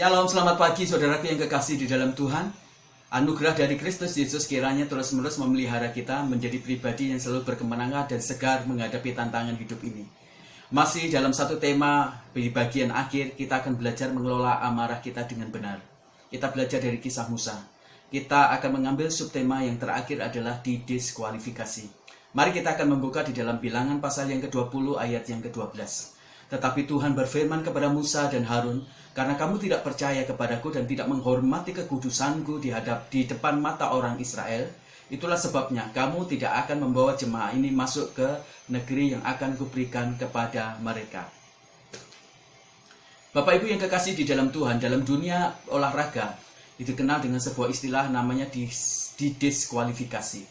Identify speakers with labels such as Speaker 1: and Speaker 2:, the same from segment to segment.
Speaker 1: Shalom, selamat pagi saudaraku yang kekasih di dalam Tuhan. Anugerah dari Kristus Yesus kiranya terus-menerus memelihara kita menjadi pribadi yang selalu berkemenangan dan segar menghadapi tantangan hidup ini. Masih dalam satu tema di bagian akhir, kita akan belajar mengelola amarah kita dengan benar. Kita belajar dari kisah Musa. Kita akan mengambil subtema yang terakhir adalah didiskualifikasi. Mari kita akan membuka di dalam Bilangan pasal yang ke-20 ayat yang ke-12. Tetapi Tuhan berfirman kepada Musa dan Harun, karena kamu tidak percaya kepadaku dan tidak menghormati kekudusanku di depan mata orang Israel, itulah sebabnya kamu tidak akan membawa jemaah ini masuk ke negeri yang akan kuberikan kepada mereka. Bapak Ibu yang kekasih di dalam Tuhan, dalam dunia olahraga, itu dikenal dengan sebuah istilah namanya didiskualifikasi.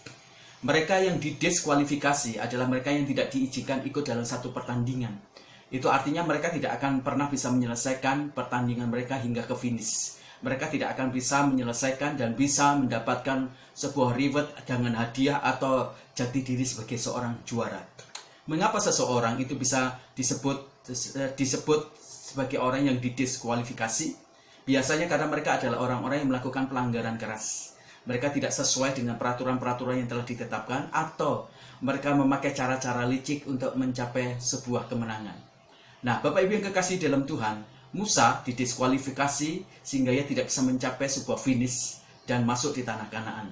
Speaker 1: Mereka yang didiskualifikasi adalah mereka yang tidak diizinkan ikut dalam satu pertandingan. Itu artinya mereka tidak akan pernah bisa menyelesaikan pertandingan mereka hingga ke finish. Mereka tidak akan bisa menyelesaikan dan bisa mendapatkan sebuah reward dengan hadiah atau jati diri sebagai seorang juara. Mengapa seseorang itu bisa disebut sebagai orang yang didiskualifikasi? Biasanya karena mereka adalah orang-orang yang melakukan pelanggaran keras. Mereka tidak sesuai dengan peraturan-peraturan yang telah ditetapkan, atau mereka memakai cara-cara licik untuk mencapai sebuah kemenangan. Nah, Bapak Ibu yang kekasih dalam Tuhan, Musa didiskualifikasi sehingga ia tidak bisa mencapai sebuah finish dan masuk di tanah Kanaan.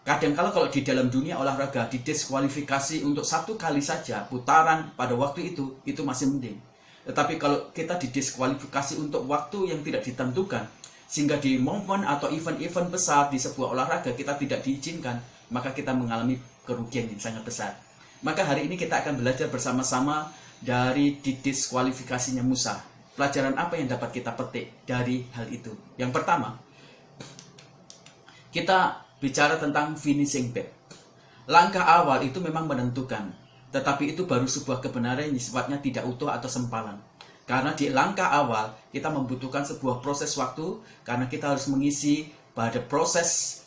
Speaker 1: Kadang-kala kalau di dalam dunia olahraga didiskualifikasi untuk satu kali saja putaran pada waktu itu masih mending. Tetapi kalau kita didiskualifikasi untuk waktu yang tidak ditentukan, sehingga di momen atau event-event besar di sebuah olahraga kita tidak diizinkan, maka kita mengalami kerugian yang sangat besar. Maka hari ini kita akan belajar bersama-sama dari didiskualifikasinya Musa. Pelajaran apa yang dapat kita petik dari hal itu? Yang pertama, kita bicara tentang finishing bet. Langkah awal itu memang menentukan, tetapi itu baru sebuah kebenaran yang sifatnya tidak utuh atau sempalan. Karena di langkah awal kita membutuhkan sebuah proses waktu, karena kita harus mengisi pada proses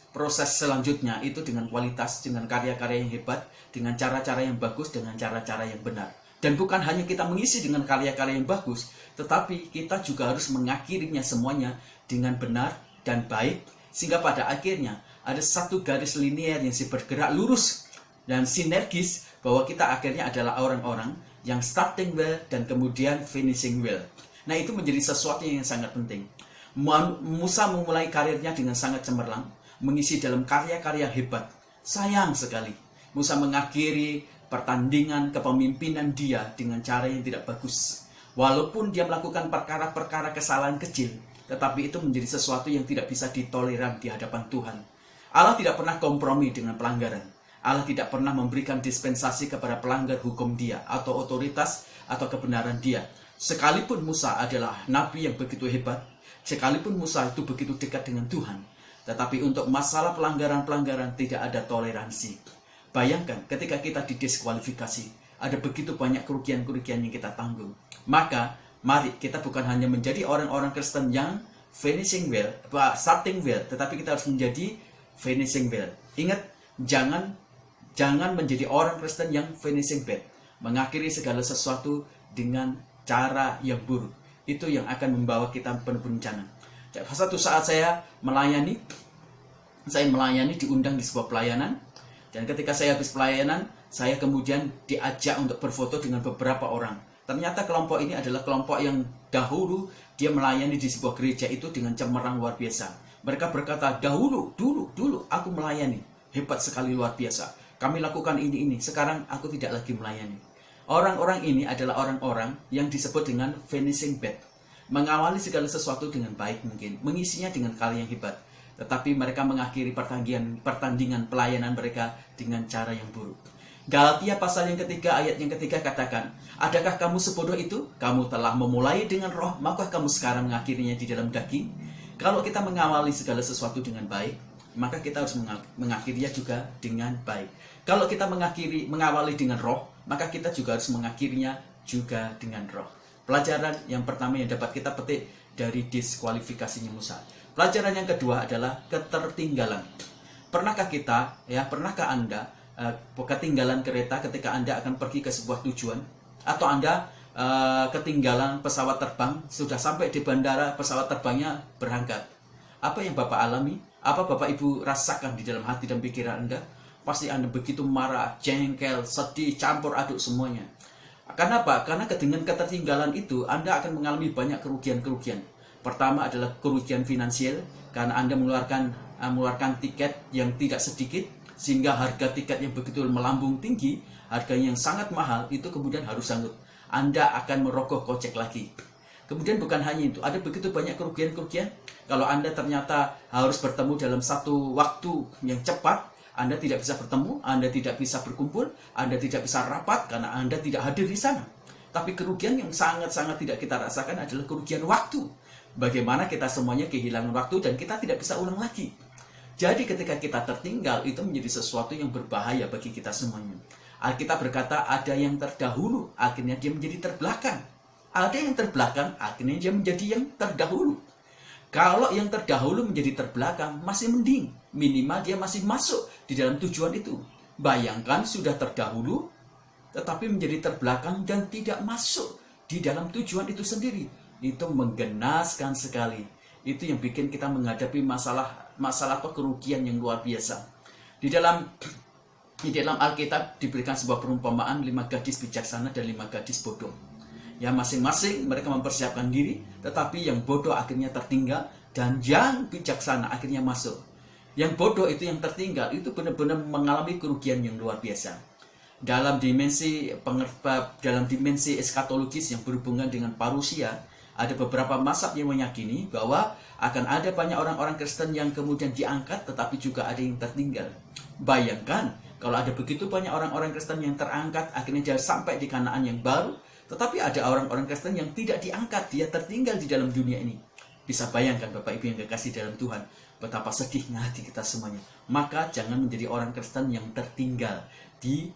Speaker 1: selanjutnya itu dengan kualitas, dengan karya-karya yang hebat, dengan cara-cara yang bagus, dengan cara-cara yang benar. Dan bukan hanya kita mengisi dengan karya-karya yang bagus, tetapi kita juga harus mengakhirinya semuanya dengan benar dan baik, sehingga pada akhirnya ada satu garis linier yang bergerak lurus dan sinergis, bahwa kita akhirnya adalah orang-orang yang starting well dan kemudian finishing well. Nah, itu menjadi sesuatu yang sangat penting. Musa memulai karirnya dengan sangat cemerlang, mengisi dalam karya-karya hebat. Sayang sekali, Musa mengakhiri pertandingan kepemimpinan dia dengan cara yang tidak bagus. Walaupun dia melakukan perkara-perkara kesalahan kecil, tetapi itu menjadi sesuatu yang tidak bisa ditoleran di hadapan Tuhan. Allah tidak pernah kompromi dengan pelanggaran. Allah tidak pernah memberikan dispensasi kepada pelanggar hukum dia, atau otoritas, atau kebenaran dia. Sekalipun Musa adalah nabi yang begitu hebat, sekalipun Musa itu begitu dekat dengan Tuhan, tetapi untuk masalah pelanggaran-pelanggaran tidak ada toleransi. Bayangkan ketika kita didiskualifikasi, ada begitu banyak kerugian-kerugian yang kita tanggung. Maka mari kita bukan hanya menjadi orang-orang Kristen yang finishing well, starting well, tetapi kita harus menjadi finishing well. Ingat, jangan menjadi orang Kristen yang finishing bad, mengakhiri segala sesuatu dengan cara yang buruk. Itu yang akan membawa kita penuh bencana. Satu saat saya melayani, diundang di sebuah pelayanan. Dan ketika saya habis pelayanan, saya kemudian diajak untuk berfoto dengan beberapa orang. Ternyata kelompok ini adalah kelompok yang dahulu dia melayani di sebuah gereja itu dengan cemerlang luar biasa. Mereka berkata, dulu aku melayani. Hebat sekali, luar biasa. Kami lakukan ini. Sekarang aku tidak lagi melayani. Orang-orang ini adalah orang-orang yang disebut dengan finishing bad. Mengawali segala sesuatu dengan baik mungkin. Mengisinya dengan karya yang hebat. Tetapi mereka mengakhiri pertandingan pelayanan mereka dengan cara yang buruk. Galatia pasal yang ketiga, ayat yang ketiga katakan, adakah kamu sebodoh itu? Kamu telah memulai dengan roh, maka kamu sekarang mengakhirinya di dalam daging. Kalau kita mengawali segala sesuatu dengan baik, maka kita harus mengakhirinya juga dengan baik. Kalau kita mengawali dengan roh, maka kita juga harus mengakhirinya juga dengan roh. Pelajaran yang pertama yang dapat kita petik dari diskualifikasinya Musa. Pelajaran yang kedua adalah ketertinggalan. Pernahkah Anda ketinggalan kereta ketika Anda akan pergi ke sebuah tujuan? Atau Anda ketinggalan pesawat terbang, sudah sampai di bandara, pesawat terbangnya berangkat. Apa yang Bapak alami? Apa Bapak Ibu rasakan di dalam hati dan pikiran Anda? Pasti Anda begitu marah, jengkel, sedih, campur aduk semuanya. Karena apa? Karena dengan ketertinggalan itu Anda akan mengalami banyak kerugian-kerugian. Pertama adalah kerugian finansial, karena Anda mengeluarkan tiket yang tidak sedikit, sehingga harga tiket yang begitu melambung tinggi, harganya yang sangat mahal, itu kemudian harus sanggup. Anda akan merogoh kocek lagi. Kemudian bukan hanya itu, ada begitu banyak kerugian-kerugian. Kalau Anda ternyata harus bertemu dalam satu waktu yang cepat, Anda tidak bisa bertemu, Anda tidak bisa berkumpul, Anda tidak bisa rapat karena Anda tidak hadir di sana. Tapi kerugian yang sangat-sangat tidak kita rasakan adalah kerugian waktu. Bagaimana kita semuanya kehilangan waktu dan kita tidak bisa ulang lagi. Jadi ketika kita tertinggal, itu menjadi sesuatu yang berbahaya bagi kita semuanya. Alkitab berkata ada yang terdahulu, akhirnya dia menjadi terbelakang. Ada yang terbelakang, akhirnya dia menjadi yang terdahulu. Kalau yang terdahulu menjadi terbelakang, masih mending. Minimal dia masih masuk di dalam tujuan itu. Bayangkan sudah terdahulu, tetapi menjadi terbelakang dan tidak masuk di dalam tujuan itu sendiri. Itu menggenaskan sekali. Itu yang bikin kita menghadapi masalah atau kerugian yang luar biasa. Di dalam Alkitab diberikan sebuah perumpamaan 5 gadis bijaksana dan 5 gadis bodoh. Ya masing-masing mereka mempersiapkan diri, tetapi yang bodoh akhirnya tertinggal dan yang bijaksana akhirnya masuk. Yang bodoh itu yang tertinggal itu benar-benar mengalami kerugian yang luar biasa. Dalam dimensi eskatologis yang berhubungan dengan parusia, ada beberapa mazhab yang meyakini bahwa akan ada banyak orang-orang Kristen yang kemudian diangkat, tetapi juga ada yang tertinggal. Bayangkan kalau ada begitu banyak orang-orang Kristen yang terangkat, akhirnya dia sampai di Kanaan yang baru, tetapi ada orang-orang Kristen yang tidak diangkat, dia tertinggal di dalam dunia ini. Bisa bayangkan Bapak Ibu yang kekasih dalam Tuhan, betapa sedihnya hati kita semuanya. Maka jangan menjadi orang Kristen yang tertinggal di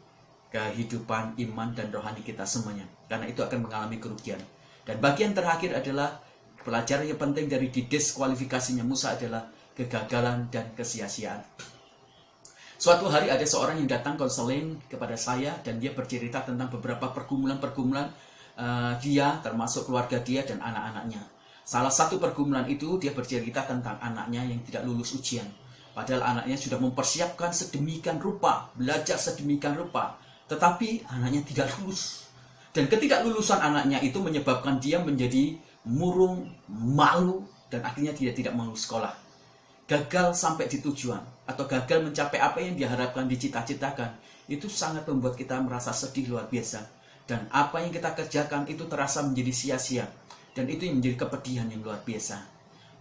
Speaker 1: kehidupan iman dan rohani kita semuanya, karena itu akan mengalami kerugian. Dan bagian terakhir adalah pelajaran yang penting dari didiskualifikasinya Musa adalah kegagalan dan kesia-siaan. Suatu hari ada seorang yang datang konseling kepada saya dan dia bercerita tentang beberapa pergumulan-pergumulan dia, termasuk keluarga dia dan anak-anaknya. Salah satu pergumulan itu dia bercerita tentang anaknya yang tidak lulus ujian. Padahal anaknya sudah mempersiapkan sedemikian rupa, belajar sedemikian rupa, tetapi anaknya tidak lulus. Dan ketidaklulusan anaknya itu menyebabkan dia menjadi murung, malu, dan akhirnya dia tidak mau sekolah. Gagal sampai di tujuan atau gagal mencapai apa yang diharapkan, dicita-citakan, itu sangat membuat kita merasa sedih luar biasa. Dan apa yang kita kerjakan itu terasa menjadi sia-sia. Dan itu yang menjadi kepedihan yang luar biasa.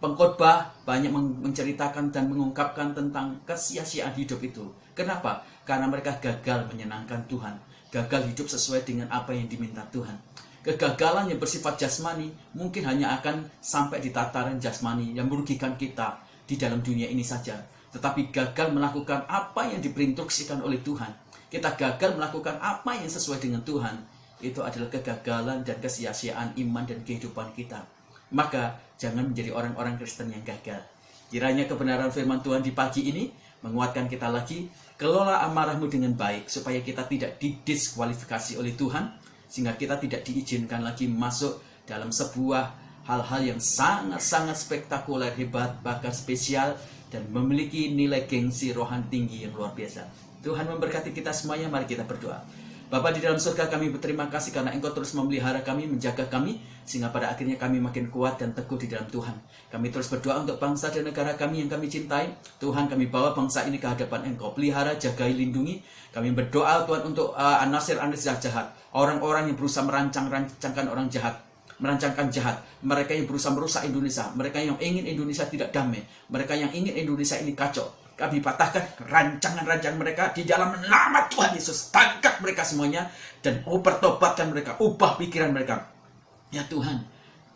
Speaker 1: Pengkhotbah banyak menceritakan dan mengungkapkan tentang kesia-siaan hidup itu. Kenapa? Karena mereka gagal menyenangkan Tuhan. Gagal hidup sesuai dengan apa yang diminta Tuhan. Kegagalan yang bersifat jasmani mungkin hanya akan sampai di tataran jasmani yang merugikan kita di dalam dunia ini saja. Tetapi gagal melakukan apa yang diperinstruksikan oleh Tuhan, kita gagal melakukan apa yang sesuai dengan Tuhan, itu adalah kegagalan dan kesia-siaan iman dan kehidupan kita. Maka jangan menjadi orang-orang Kristen yang gagal. Kiranya kebenaran firman Tuhan di pagi ini menguatkan kita lagi. Kelola amarahmu dengan baik supaya kita tidak didiskualifikasi oleh Tuhan, sehingga kita tidak diizinkan lagi masuk dalam sebuah hal-hal yang sangat-sangat spektakuler, hebat, bahkan spesial, dan memiliki nilai gengsi rohani tinggi yang luar biasa. Tuhan memberkati kita semuanya. Mari kita berdoa. Bapa di dalam surga, kami berterima kasih karena Engkau terus memelihara kami, menjaga kami, sehingga pada akhirnya kami makin kuat dan teguh di dalam Tuhan. Kami terus berdoa untuk bangsa dan negara kami yang kami cintai. Tuhan, kami bawa bangsa ini ke hadapan Engkau. Pelihara, jagai, lindungi. Kami berdoa Tuhan untuk anasir-anasir jahat, orang-orang yang berusaha merancangkan orang jahat, merancangkan jahat, mereka yang berusaha merusak Indonesia, mereka yang ingin Indonesia tidak damai, mereka yang ingin Indonesia ini kacau. Kami patahkan rancangan-rancangan mereka di dalam nama Tuhan Yesus. Tangkap mereka semuanya dan pertobatkan mereka, ubah pikiran mereka. Ya Tuhan,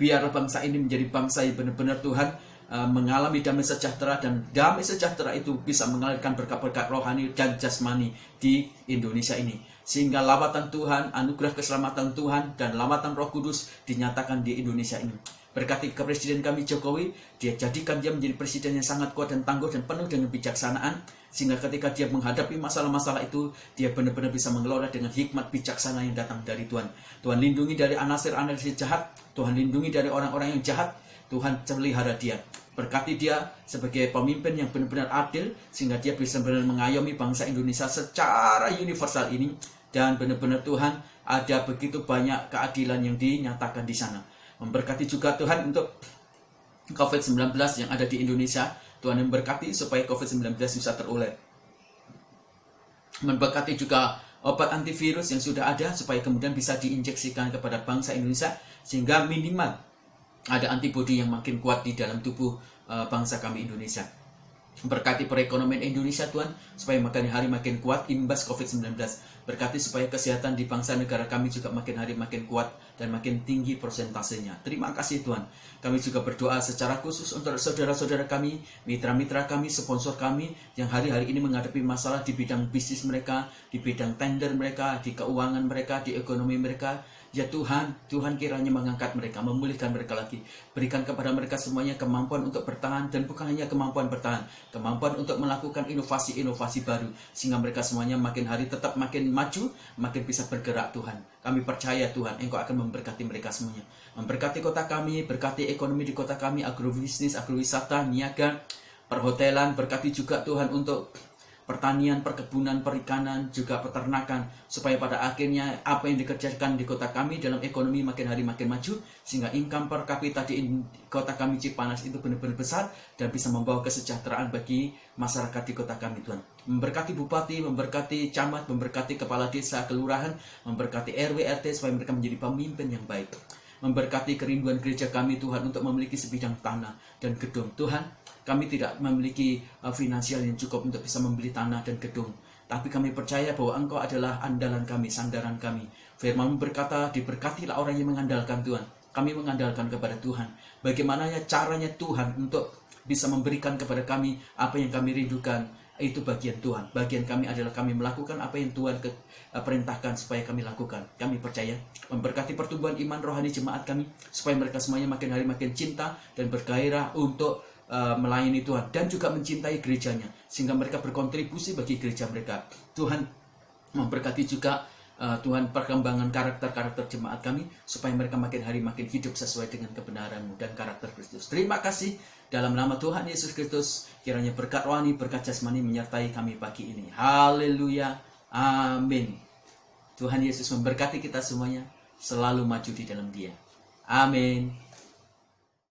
Speaker 1: biarlah bangsa ini menjadi bangsa yang benar-benar Tuhan mengalami damai sejahtera, dan damai sejahtera itu bisa mengalirkan berkat-berkat rohani dan jasmani di Indonesia ini, sehingga lawatan Tuhan, anugerah keselamatan Tuhan dan lawatan Roh Kudus dinyatakan di Indonesia ini. Berkati ke Presiden kami Jokowi, dia jadikan dia menjadi presiden yang sangat kuat dan tangguh dan penuh dengan bijaksanaan, sehingga ketika dia menghadapi masalah-masalah itu, dia benar-benar bisa mengelola dengan hikmat bijaksana yang datang dari Tuhan. Tuhan lindungi dari anasir-anasir jahat, Tuhan lindungi dari orang-orang yang jahat, Tuhan pelihara dia. Berkati dia sebagai pemimpin yang benar-benar adil, sehingga dia bisa benar-benar mengayomi bangsa Indonesia secara universal ini. Dan benar-benar Tuhan, ada begitu banyak keadilan yang dinyatakan di sana. Memberkati juga Tuhan untuk COVID-19 yang ada di Indonesia. Tuhan memberkati supaya COVID-19 bisa teroleh. Memberkati juga obat antivirus yang sudah ada supaya kemudian bisa diinjeksikan kepada bangsa Indonesia, sehingga minimal ada antibodi yang makin kuat di dalam tubuh bangsa kami Indonesia. Berkati perekonomian Indonesia Tuhan, supaya makin hari makin kuat imbas COVID-19. Berkati supaya kesehatan di bangsa negara kami juga makin hari makin kuat dan makin tinggi persentasenya. Terima kasih Tuhan. Kami juga berdoa secara khusus untuk saudara-saudara kami, mitra-mitra kami, sponsor kami yang hari-hari ini menghadapi masalah di bidang bisnis mereka, di bidang tender mereka, di keuangan mereka, di ekonomi mereka. Ya Tuhan, Tuhan kiranya mengangkat mereka, memulihkan mereka lagi. Berikan kepada mereka semuanya kemampuan untuk bertahan, dan bukan hanya kemampuan bertahan, kemampuan untuk melakukan inovasi-inovasi baru, sehingga mereka semuanya makin hari tetap makin maju, makin bisa bergerak Tuhan. Kami percaya Tuhan, Engkau akan memberkati mereka semuanya. Memberkati kota kami, berkati ekonomi di kota kami, agrobisnis, agrowisata, niaga, perhotelan. Berkati juga Tuhan untuk pertanian, perkebunan, perikanan, juga peternakan, supaya pada akhirnya apa yang dikerjakan di kota kami dalam ekonomi makin hari makin maju, sehingga income per kapita di kota kami Cipanas itu benar-benar besar dan bisa membawa kesejahteraan bagi masyarakat di kota kami Tuhan. Memberkati bupati, memberkati camat, memberkati kepala desa, kelurahan, memberkati RW, RT supaya mereka menjadi pemimpin yang baik. Memberkati kerinduan gereja kami Tuhan untuk memiliki sebidang tanah dan gedung. Tuhan, kami tidak memiliki finansial yang cukup untuk bisa membeli tanah dan gedung. Tapi kami percaya bahwa Engkau adalah andalan kami, sandaran kami. Firman berkata, diberkatilah orang yang mengandalkan Tuhan. Kami mengandalkan kepada Tuhan. Bagaimana caranya Tuhan untuk bisa memberikan kepada kami apa yang kami rindukan. Itu bagian Tuhan. Bagian kami adalah kami melakukan apa yang Tuhan perintahkan supaya kami lakukan. Kami percaya memberkati pertumbuhan iman rohani jemaat kami, supaya mereka semuanya makin hari makin cinta dan bergairah untuk melayani Tuhan, dan juga mencintai gerejanya, sehingga mereka berkontribusi bagi gereja mereka. Tuhan memberkati juga Tuhan perkembangan karakter-karakter jemaat kami, supaya mereka makin hari makin hidup sesuai dengan kebenaran-Mu dan karakter Kristus. Terima kasih dalam nama Tuhan Yesus Kristus. Kiranya berkat rohani, berkat jasmani menyertai kami pagi ini. Haleluya, amin. Tuhan Yesus memberkati kita semuanya, selalu maju di dalam Dia. Amin.